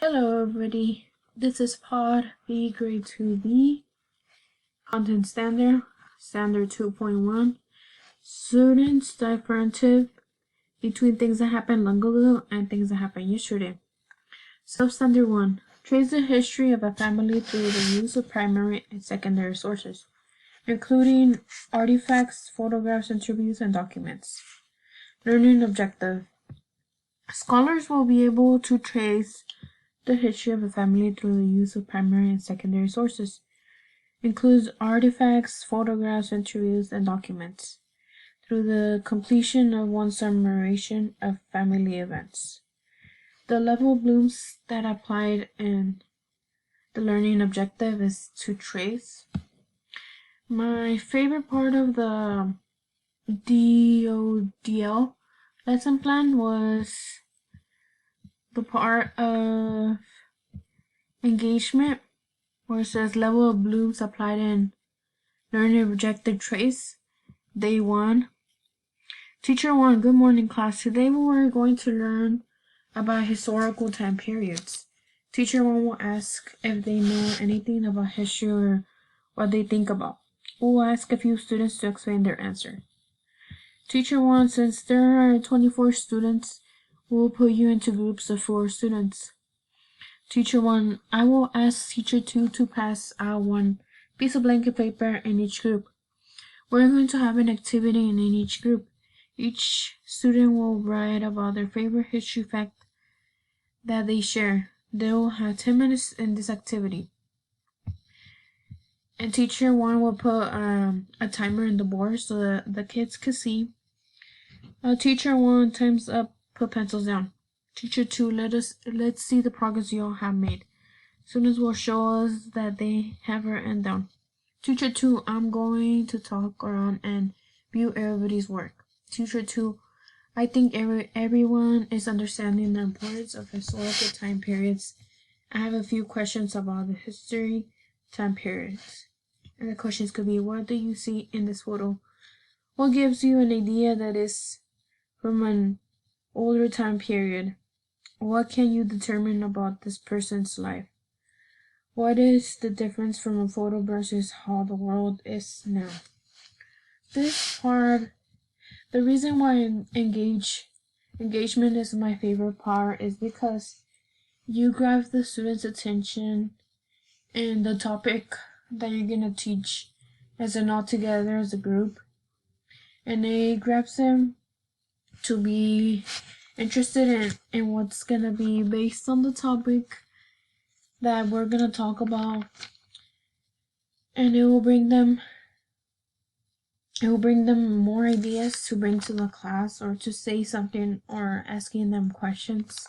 Hello everybody, this is Pod B Grade 2B, Content Standard 2.1, Students Differentiate between things that happened long ago and things that happened yesterday. Substandard 1, trace the history of a family through the use of primary and secondary sources, including artifacts, photographs, interviews, and documents. Learning objective. Scholars will be able to trace the history of a family through the use of primary and secondary sources. Includes artifacts, photographs, interviews, and documents. Through the completion of one summarization of family events. The level of blooms that applied in the learning objective is to trace. My favorite part of the DODL lesson plan was the part of engagement where it says level of blooms applied in learning objective trace. Day 1. Teacher 1, good morning class. Today we're going to learn about historical time periods. Teacher 1 will ask if they know anything about history or what they think about. We'll ask a few students to explain their answer. Teacher 1, since there are 24 students, we'll put you into groups of 4 students. Teacher 1, I will ask Teacher 2 to pass out one piece of blanket paper in each group. We're going to have an activity in each group. Each student will write about their favorite history fact that they share. They will have 10 minutes in this activity. And Teacher 1 will put a timer in the board so that the kids can see. Teacher 1, time's up, put pencils down. Teacher 2, let's see the progress you all have made. Students will show us that they have written down. Teacher 2, I'm going to talk around and view everybody's work. Teacher 2, I think everyone is understanding the importance of historical time periods. I have a few questions about the history time periods. And the questions could be, what do you see in this photo? What gives you an idea that is from an older time period? What can you determine about this person's life? What is the difference from a photo versus how the world is now? This part, the reason why engagement is my favorite part is because you grab the students' attention and the topic that you're gonna teach as an all together as a group, and it grabs them to be interested in what's gonna be based on the topic that we're gonna talk about, and it will bring them more ideas to bring to the class or to say something or asking them questions.